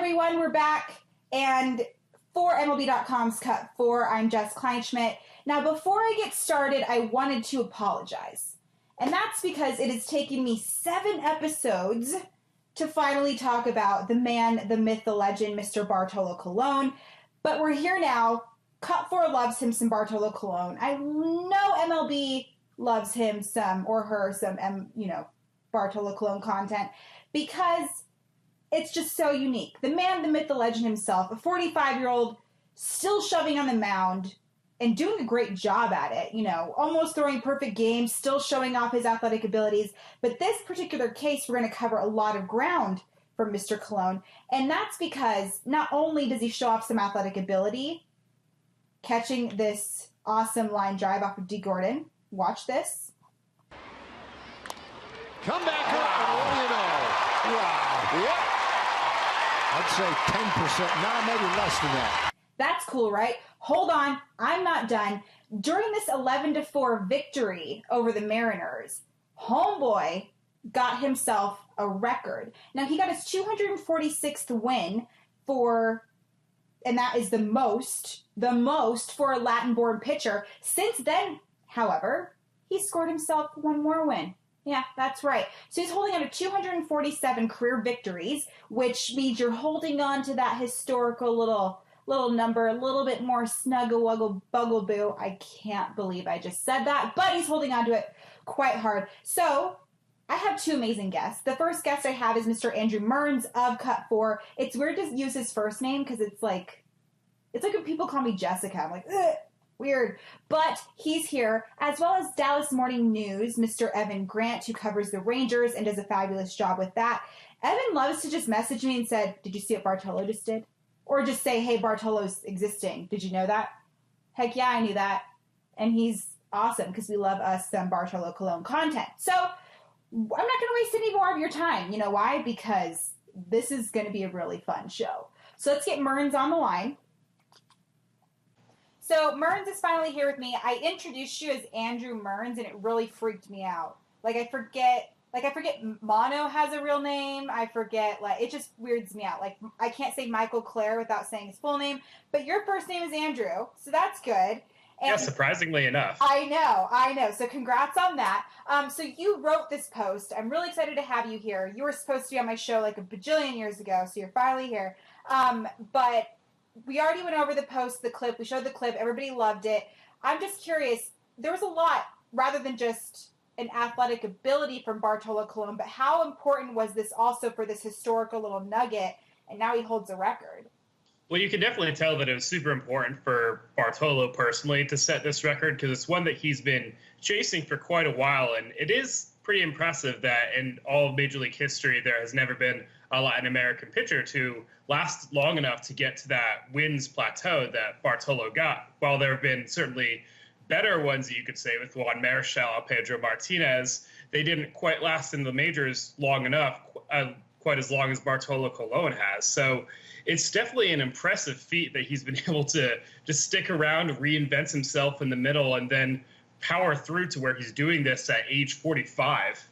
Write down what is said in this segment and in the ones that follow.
everyone, we're back, and for MLB.com's Cut 4, I'm Jess Kleinschmidt. Now, before I get started, I wanted to apologize, and that's because it has taken me 7 episodes to finally talk about the man, the myth, the legend, Mr. Bartolo Colon, but we're here now. Cut 4 loves him some Bartolo Colon. I know MLB loves him some, or her some, Bartolo Colon content, because it's just so unique. The man, the myth, the legend himself, a 45-year-old still shoving on the mound and doing a great job at it, almost throwing perfect games, still showing off his athletic abilities. But this particular case, we're going to cover a lot of ground for Mr. Colon, and that's because not only does he show off some athletic ability, catching this awesome line drive off of D. Gordon. Watch this. Come back up. Wow. Yep. I'd say 10%. Now maybe less than that. That's cool, right? Hold on. I'm not done. During this 11-4 victory over the Mariners, homeboy got himself a record. Now, he got his 246th win and that is the most for a Latin-born pitcher. Since then, however, he scored himself one more win. Yeah, that's right. So he's holding on to 247 career victories, which means you're holding on to that historical little number, a little bit more snuggle-wuggle-buggle-boo. I can't believe I just said that, but he's holding on to it quite hard. So I have 2 amazing guests. The first guest I have is Mr. Andrew Mearns of Cut 4. It's weird to use his first name because it's like when people call me Jessica. I'm like, ugh, weird. But he's here, as well as Dallas Morning News, Mr. Evan Grant, who covers the Rangers and does a fabulous job with that. Evan loves to just message me and said, did you see what Bartolo just did? Or just say, hey, Bartolo's existing. Did you know that? Heck yeah, I knew that. And he's awesome because we love us some Bartolo Colon content. So I'm not going to waste any more of your time. You know why? Because this is going to be a really fun show. So let's get Mearns on the line. So Mearns is finally here with me. I introduced you as Andrew Mearns, and it really freaked me out. I forget Mono has a real name. I forget, it just weirds me out. I can't say Michael Clare without saying his full name. But your first name is Andrew, so that's good. And yeah, surprisingly enough. I know. So congrats on that. So you wrote this post. I'm really excited to have you here. You were supposed to be on my show a bajillion years ago, so you're finally here. But we already went over the post, the clip. We showed the clip. Everybody loved it. I'm just curious. There was a lot, rather than just an athletic ability from Bartolo Colon, but how important was this also for this historical little nugget? And now he holds a record. Well, you can definitely tell that it was super important for Bartolo personally to set this record because it's one that he's been chasing for quite a while. And it is pretty impressive that in all of Major League history, there has never been a Latin American pitcher to last long enough to get to that wins plateau that Bartolo got. While there have been certainly better ones that you could say with Juan Marichal, Pedro Martinez, they didn't quite last in the majors long enough, quite as long as Bartolo Colon has. So it's definitely an impressive feat that he's been able to just stick around, reinvent himself in the middle, and then power through to where he's doing this at age 45.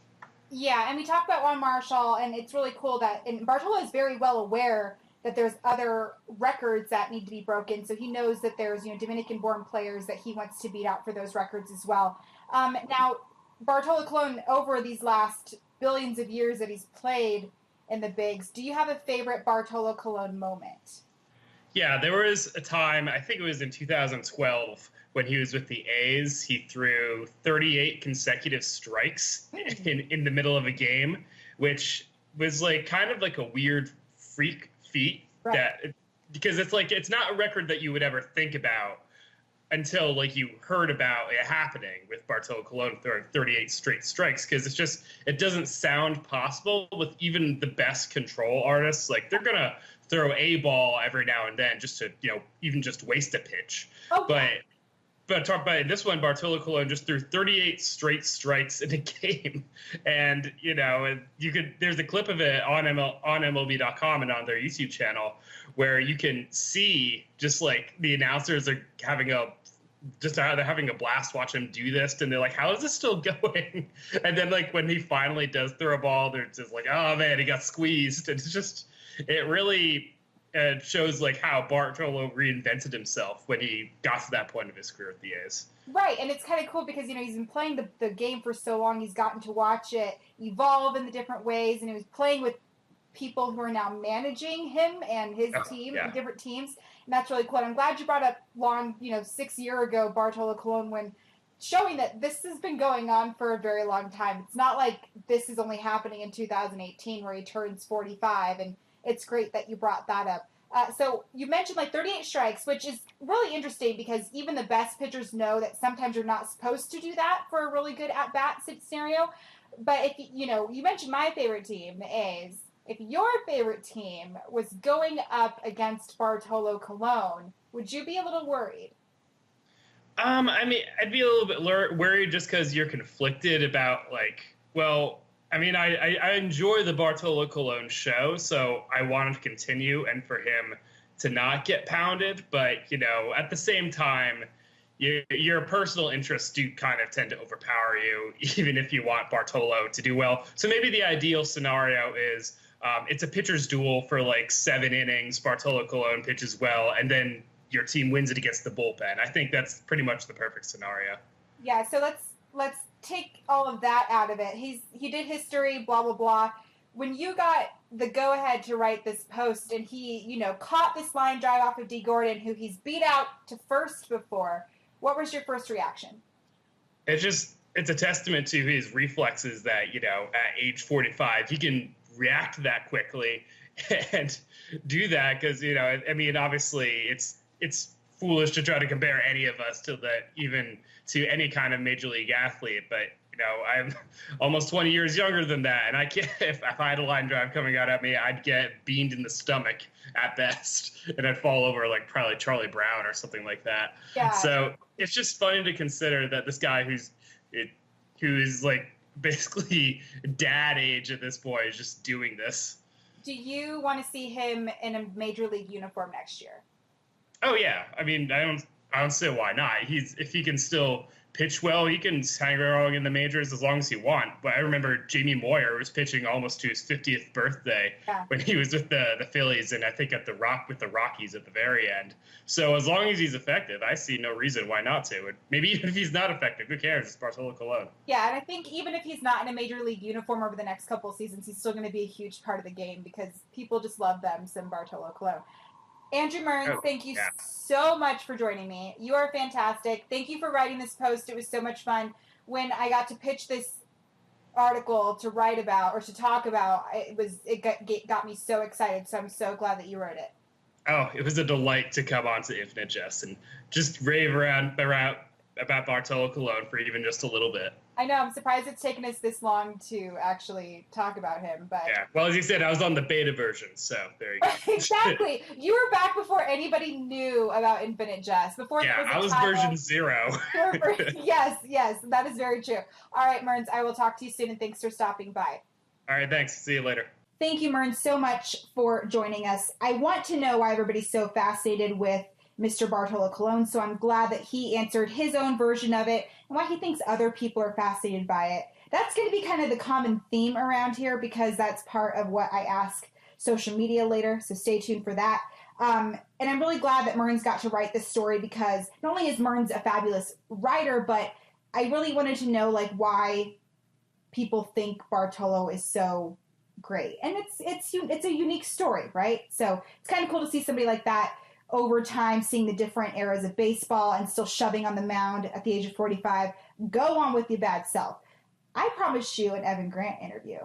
Yeah, and we talked about Juan Marichal, and it's really cool and Bartolo is very well aware that there's other records that need to be broken, so he knows that there's Dominican-born players that he wants to beat out for those records as well. Now, Bartolo Colon, over these last billions of years that he's played in the bigs, do you have a favorite Bartolo Colon moment? Yeah, there was a time, I think it was in 2012, when he was with the A's. He threw 38 consecutive strikes in the middle of a game, which was kind of a weird freak feat, right? Because it's not a record that you would ever think about until you heard about it happening with Bartolo Colon throwing 38 straight strikes, because it doesn't sound possible with even the best control artists. They're gonna throw a ball every now and then just to even just waste a pitch. Okay. But talk about it. This one, Bartolo Colon just threw 38 straight strikes in a game, and there's a clip of it on MLB.com and on their YouTube channel where you can see just the announcers are having a blast watching him do this, and they're like, how is this still going? And then when he finally does throw a ball, they're just oh man, he got squeezed. And it really shows like how Bartolo reinvented himself when he got to that point of his career at the A's. Right, and it's kind of cool because, he's been playing the game for so long, he's gotten to watch it evolve in the different ways, and he was playing with people who are now managing him and his team, yeah. different teams, and that's really cool. And I'm glad you brought up 6 years ago, Bartolo Colon, when showing that this has been going on for a very long time. It's not like this is only happening in 2018 where he turns 45, and it's great that you brought that up. So you mentioned 38 strikes, which is really interesting because even the best pitchers know that sometimes you're not supposed to do that for a really good at-bat scenario. But if you mentioned my favorite team, the A's. If your favorite team was going up against Bartolo Colon, would you be a little worried? I mean, I'd be a little bit worried just because you're conflicted about I enjoy the Bartolo Colon show, so I want to continue and for him to not get pounded. But, at the same time, your personal interests do kind of tend to overpower you, even if you want Bartolo to do well. So maybe the ideal scenario is it's a pitcher's duel for 7 innings. Bartolo Colon pitches well, and then your team wins it against the bullpen. I think that's pretty much the perfect scenario. Yeah, so let's take all of that out of it. He did history, blah blah blah. When you got the go ahead to write this post, and he caught this line drive off of D. Gordon, who he's beat out to first before, what was your first reaction? It's a testament to his reflexes that at age 45 he can react that quickly and do that because obviously it's foolish to try to compare any of us to any kind of major league athlete, but I'm almost 20 years younger than that, and I can't. If I had a line drive coming out at me, I'd get beamed in the stomach at best, and I'd fall over like probably Charlie Brown or something like that. Yeah. So it's just funny to consider that this guy who is basically dad age at this point is just doing this. Do you want to see him in a major league uniform next year? Oh yeah, I mean, I don't see why not. If he can still pitch well, he can hang around in the majors as long as he wants. But I remember Jamie Moyer was pitching almost to his 50th birthday when he was with the Phillies, and I think with the Rockies at the very end. So as long as he's effective, I see no reason why not to. And maybe even if he's not effective, who cares? It's Bartolo Colon. Yeah, and I think even if he's not in a major league uniform over the next couple of seasons, he's still going to be a huge part of the game because people just love them some Bartolo Colon. Andrew Mearns, thank you so much for joining me. You are fantastic. Thank you for writing this post. It was so much fun. When I got to pitch this article to write about or to talk about, it got me so excited. So I'm so glad that you wrote it. Oh, it was a delight to come on to Infinite Jess and just rave around about Bartolo Colon for even just a little bit. I know. I'm surprised it's taken us this long to actually talk about him. But yeah, well, as you said, I was on the beta version, so there you go. Exactly. You were back before anybody knew about Infinite Jest. I was version 0. Yes, that is very true. All right, Mearns, I will talk to you soon, and thanks for stopping by. All right, thanks. See you later. Thank you, Mearns, so much for joining us. I want to know why everybody's so fascinated with Mr. Bartolo Colon, so I'm glad that he answered his own version of it and why he thinks other people are fascinated by it. That's going to be kind of the common theme around here because that's part of what I ask social media later, so stay tuned for that. And I'm really glad that Mearns got to write this story because not only is Mearns a fabulous writer, but I really wanted to know why people think Bartolo is so great. And it's a unique story, right? So it's kind of cool to see somebody like that over time, seeing the different eras of baseball and still shoving on the mound at the age of 45. Go on with your bad self. I promised you an Evan Grant interview.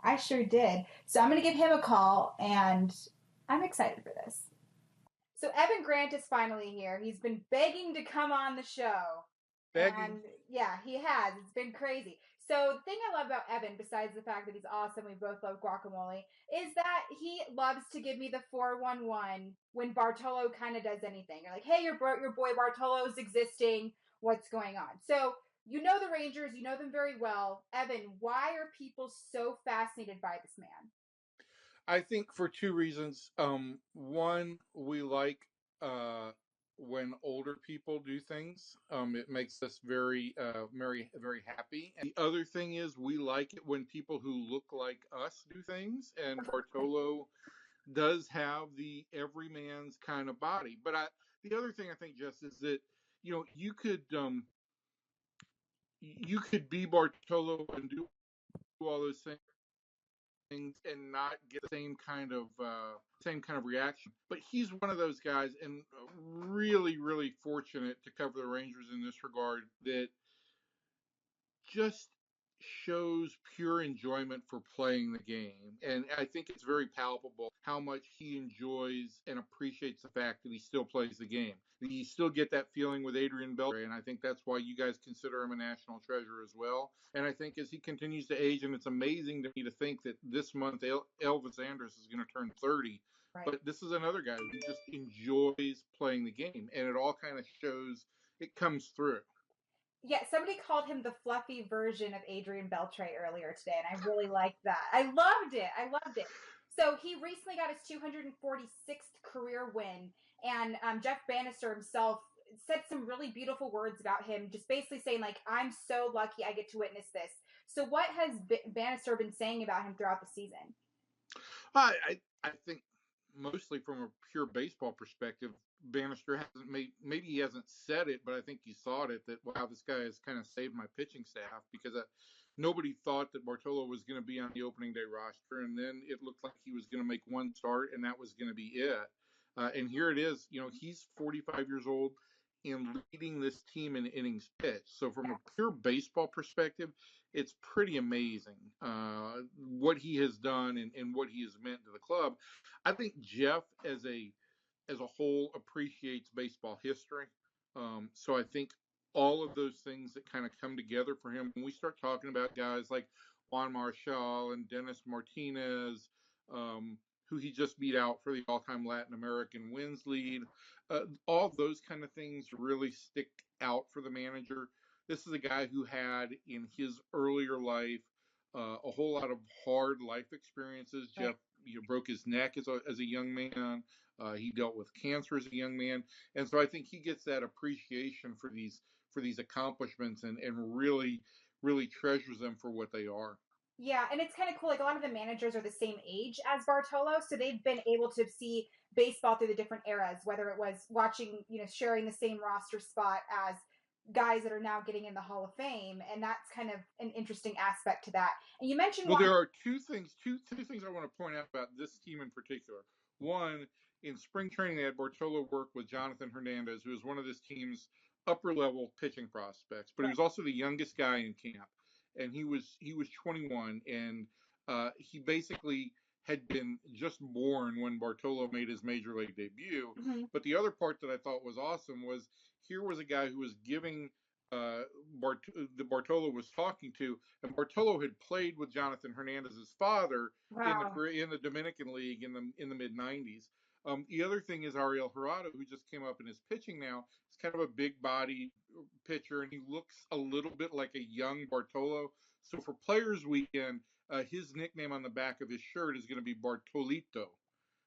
I sure did. So I'm going to give him a call, and I'm excited for this. So Evan Grant is finally here. He's been begging to come on the show. Begging? And yeah, he has. It's been crazy. So the thing I love about Evan, besides the fact that he's awesome, we both love guacamole, is that he loves to give me the 411 when Bartolo kind of does anything. You're like, hey, your boy Bartolo's existing. What's going on? So you know the Rangers. You know them very well. Evan, why are people so fascinated by this man? I think for two reasons. One, we like when older people do things. It makes us very, very happy. And the other thing is we like it when people who look like us do things. And Bartolo does have the everyman's kind of body. But the other thing I think, Jess, is that you could be Bartolo and do all those things and not get the same kind of reaction. But he's one of those guys, and really, really fortunate to cover the Rangers in this regard, that just shows pure enjoyment for playing the game. And I think it's very palpable how much he enjoys and appreciates the fact that he still plays the game. You still get that feeling with Adrian Beltre, and I think that's why you guys consider him a national treasure as well. And I think as he continues to age, and it's amazing to me to think that this month Elvis Andrus is going to turn 30. Right. But this is another guy who just enjoys playing the game, and it all kind of shows, it comes through. Yeah, somebody called him the fluffy version of Adrian Beltre earlier today, and I really liked that. I loved it. So he recently got his 246th career win, and Jeff Bannister himself said some really beautiful words about him, just basically saying, like, I'm so lucky I get to witness this. So what has Bannister been saying about him throughout the season? I think mostly from a pure baseball perspective, Bannister hasn't maybe he hasn't said it, but I think he thought it, that, wow, this guy has kind of saved my pitching staff, because nobody thought that Bartolo was going to be on the opening day roster, and then it looked like he was going to make one start, and that was going to be it. And here it is, he's 45 years old and leading this team in innings pitched. So from a pure baseball perspective, it's pretty amazing what he has done and what he has meant to the club. I think Jeff, as a whole, appreciates baseball history. So I think all of those things that kind of come together for him, when we start talking about guys like Juan Marchal and Dennis Martinez, who he just beat out for the all-time Latin American wins lead, all those kind of things really stick out for the manager. This is a guy who had in his earlier life a whole lot of hard life experiences. Right. Jeff broke his neck as a young man. He dealt with cancer as a young man, and so I think he gets that appreciation for these accomplishments, and really, really treasures them for what they are. Yeah, and it's kind of cool. Like, a lot of the managers are the same age as Bartolo, so they've been able to see baseball through the different eras, whether it was watching, sharing the same roster spot as guys that are now getting in the Hall of Fame, and that's kind of an interesting aspect to that. And you mentioned there are two things I want to point out about this team in particular. One, in spring training, they had Bartolo work with Jonathan Hernandez, who is one of this team's upper level pitching prospects, but he was also the youngest guy in camp, and he was 21, and he basically had been just born when Bartolo made his major league debut. Mm-hmm. But the other part that I thought was awesome was, here was a guy who was giving Bartolo was talking to, and Bartolo had played with Jonathan Hernandez's father in the Dominican League in the mid '90s. The other thing is Ariel Jurado, who just came up and is pitching now. He's kind of a big body pitcher, and he looks a little bit like a young Bartolo. So for Players Weekend, his nickname on the back of his shirt is going to be Bartolito,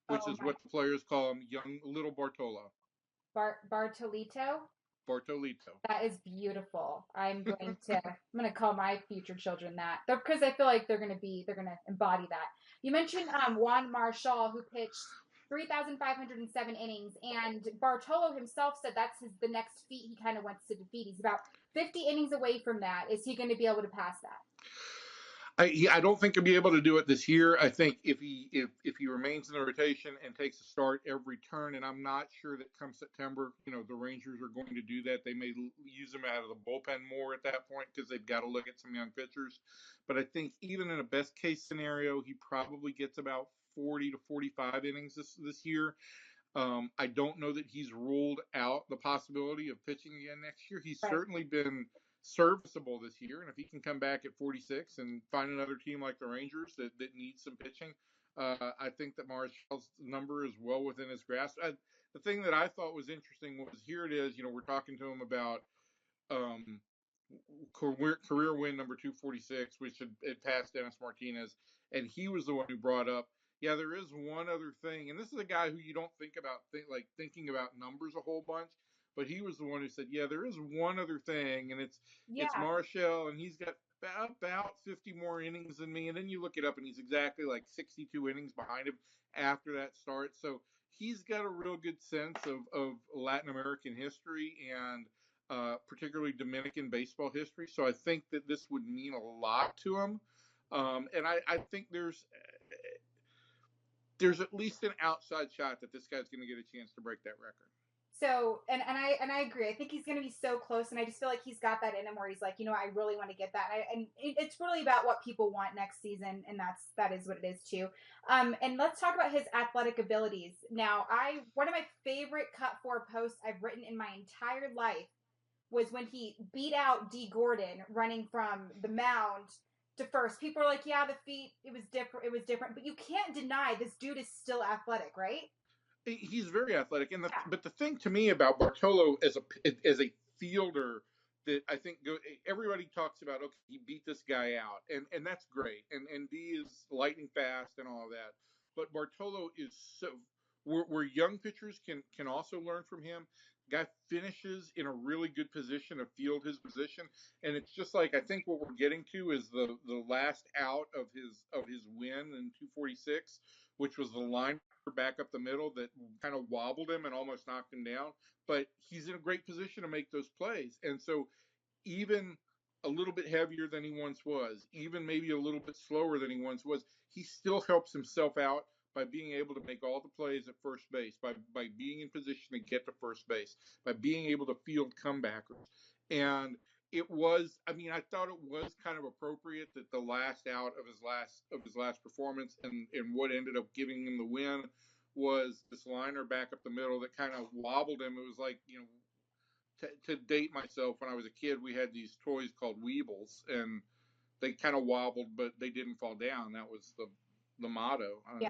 which is what the players call him, young little Bartolo. Bartolito? Bartolito. That is beautiful. I'm going to call my future children that, because I feel like they're going to embody that. You mentioned Juan Marchal, who pitched 3,507 innings, and Bartolo himself said that's the next feat he kind of wants to defeat. He's about 50 innings away from that. Is he going to be able to pass that? I don't think he'll be able to do it this year. I think if he remains in the rotation and takes a start every turn, and I'm not sure that come September, the Rangers are going to do that. They may use him out of the bullpen more at that point, because they've got to look at some young pitchers. But I think even in a best case scenario, he probably gets about 40 to 45 innings this year. I don't know that he's ruled out the possibility of pitching again next year. He's certainly been serviceable this year, and if he can come back at 46 and find another team like the Rangers that needs some pitching, I think that Marchal's number is well within his grasp. The thing that I thought was interesting was, here it is, we're talking to him about career win number 246, which had passed Dennis Martinez, and he was the one who brought up, yeah, there is one other thing, and this is a guy who you don't think about thinking about numbers a whole bunch, but he was the one who said, yeah, there is one other thing, and it's Marchal, and he's got about 50 more innings than me. And then you look it up, and he's exactly like 62 innings behind him after that start. So he's got a real good sense of Latin American history and particularly Dominican baseball history. So I think that this would mean a lot to him. And I think there's at least an outside shot that this guy's going to get a chance to break that record. So, and I agree. I think he's going to be so close, and I just feel like he's got that in him where he's like, I really want to get that. And it's really about what people want next season, and that is what it is too. And let's talk about his athletic abilities. Now, one of my favorite Cut 4 posts I've written in my entire life was when he beat out D. Gordon running from the mound to first. People are like, yeah, the feet, it was different, but you can't deny this dude is still athletic, right? He's very athletic, and but the thing to me about Bartolo as a fielder that I think everybody talks about, okay, he beat this guy out, and that's great, and D is lightning fast and all of that, but Bartolo is so where young pitchers can also learn from him. Guy finishes in a really good position to field his position, and it's just like I think what we're getting to is the last out of his win in 246, which was the line back up the middle that kind of wobbled him and almost knocked him down. But he's in a great position to make those plays, and so even a little bit heavier than he once was, even maybe a little bit slower than he once was, he still helps himself out by being able to make all the plays at first base, by being in position to get to first base, by being able to field comebackers. And it was, I thought it was kind of appropriate that the last out of his last performance and what ended up giving him the win was this liner back up the middle that kind of wobbled him. It was like, to date myself, when I was a kid, we had these toys called Weebles, and they kind of wobbled, but they didn't fall down. That was the motto. Yeah.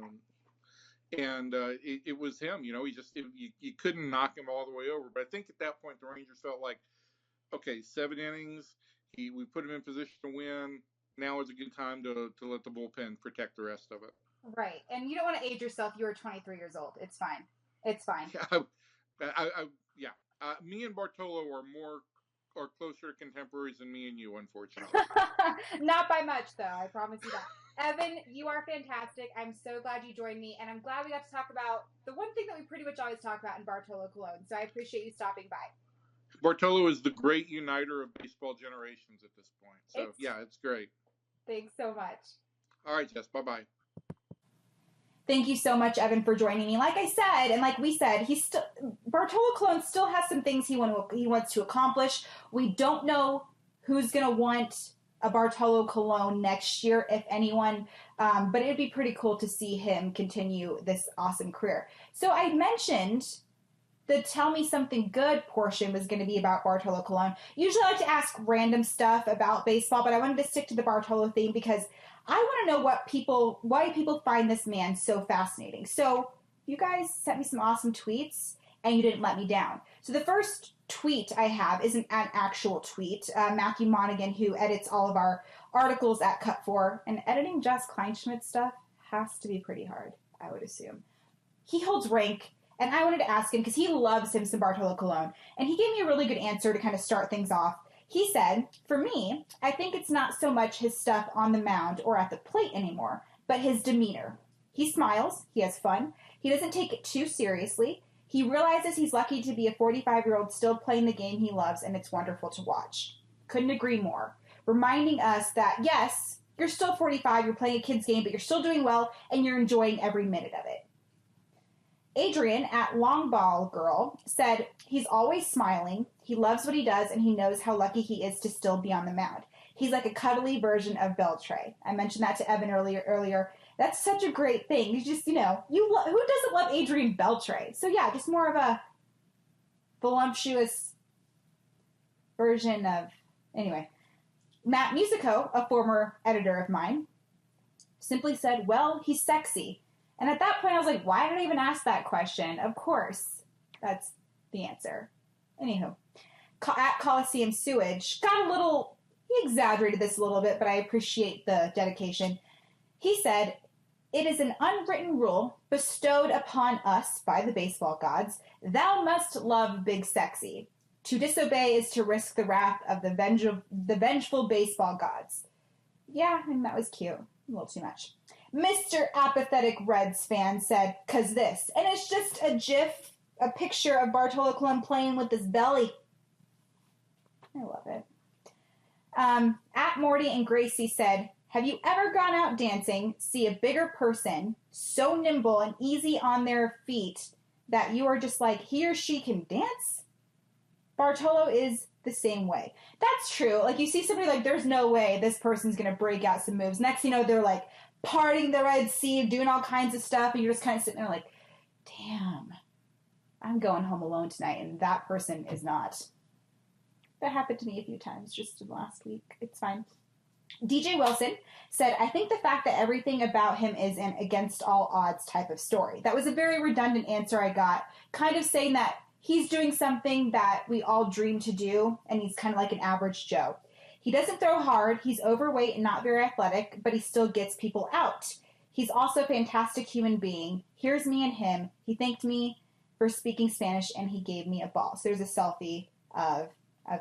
And it was him, you couldn't knock him all the way over. But I think at that point, the Rangers felt like, okay, 7 innings, we put him in position to win. Now is a good time to let the bullpen protect the rest of it. Right. And you don't want to age yourself. You were 23 years old. It's fine. It's fine. Yeah. Me and Bartolo are closer contemporaries than me and you, unfortunately. Not by much, though. I promise you that. Evan, you are fantastic. I'm so glad you joined me, and I'm glad we got to talk about the one thing that we pretty much always talk about in Bartolo Colon. So I appreciate you stopping by. Bartolo is the great uniter of baseball generations at this point. So, it's great. Thanks so much. All right, Jess. Bye-bye. Thank you so much, Evan, for joining me. Like I said, and like we said, Bartolo Colon still has some things he wants to accomplish. We don't know who's going to want a Bartolo Colon next year, if anyone, but it'd be pretty cool to see him continue this awesome career. So I mentioned the Tell Me Something Good portion was going to be about Bartolo Colon. Usually I like to ask random stuff about baseball, but I wanted to stick to the Bartolo theme because I want to know why people find this man so fascinating. So you guys sent me some awesome tweets, and you didn't let me down. So the first tweet I have isn't an actual tweet. Matthew Monaghan, who edits all of our articles at Cut 4, and editing Jess Kleinschmidt stuff has to be pretty hard, I would assume. He holds rank, and I wanted to ask him, because he loves him some Bartolo Colon, and he gave me a really good answer to kind of start things off. He said, for me, I think it's not so much his stuff on the mound or at the plate anymore, but his demeanor. He smiles, he has fun, he doesn't take it too seriously, he realizes he's lucky to be a 45-year-old still playing the game he loves, and it's wonderful to watch. Couldn't agree more. Reminding us that, yes, you're still 45, you're playing a kid's game, but you're still doing well, and you're enjoying every minute of it. Adrian at Long Ball Girl said, he's always smiling, he loves what he does, and he knows how lucky he is to still be on the mound. He's like a cuddly version of Beltre. I mentioned that to Evan earlier. That's such a great thing. You just, who doesn't love Adrian Beltre? So yeah, just more of a voluptuous version of, anyway. Matt Musico, a former editor of mine, simply said, well, he's sexy. And at that point I was like, why did I even ask that question? Of course, that's the answer. Anywho, at Coliseum Sewage, he exaggerated this a little bit, but I appreciate the dedication. He said, it is an unwritten rule bestowed upon us by the baseball gods. Thou must love Big Sexy. To disobey is to risk the wrath of the vengeful baseball gods. Yeah, I mean, that was cute. A little too much. Mr. Apathetic Reds fan said, "'Cause this." And it's just a gif, a picture of Bartolo Colon playing with his belly. I love it. At Morty and Gracie said, "Have you ever gone out dancing, see a bigger person, so nimble and easy on their feet that you are just like, he or she can dance?" Bartolo is the same way. That's true. Like, you see somebody like, there's no way this person's going to break out some moves. Next thing you know, they're like parting the Red Sea, doing all kinds of stuff, and you're just kind of sitting there like, damn, I'm going home alone tonight, and that person is not. That happened to me a few times just last week. It's fine. DJ Wilson said, "I think the fact that everything about him is an against all odds type of story." That was a very redundant answer I got, kind of saying that he's doing something that we all dream to do, and he's kind of like an average Joe. He doesn't throw hard, he's overweight and not very athletic, but he still gets people out. He's also a fantastic human being. Here's me and him. He thanked me for speaking Spanish, and he gave me a ball. So there's a selfie of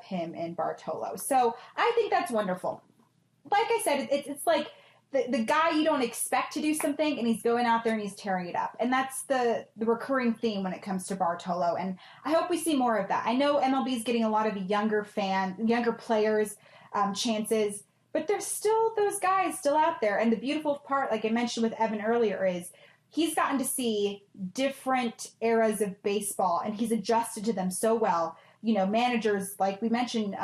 him and Bartolo. So I think that's wonderful. Like I said, it's like the guy you don't expect to do something, and he's going out there and he's tearing it up. And that's the recurring theme when it comes to Bartolo. And I hope we see more of that. I know MLB is getting a lot of younger players chances, but there's still those guys still out there. And the beautiful part, like I mentioned with Evan earlier, is he's gotten to see different eras of baseball, and he's adjusted to them so well. You know, managers, like we mentioned,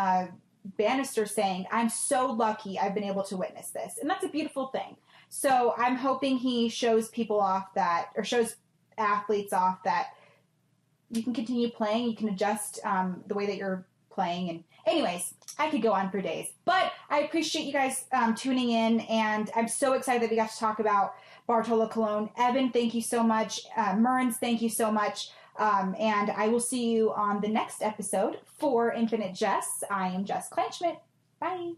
Bannister saying, "I'm so lucky I've been able to witness this." And that's a beautiful thing. So I'm hoping he shows people off that, or shows athletes off that you can continue playing, you can adjust the way that you're playing. And anyways, I could go on for days. But I appreciate you guys tuning in, and I'm so excited that we got to talk about Bartolo Colon. Evan, thank you so much. Mearns, thank you so much. And I will see you on the next episode for Infinite Jess. I am Jess Kleinschmidt. Bye.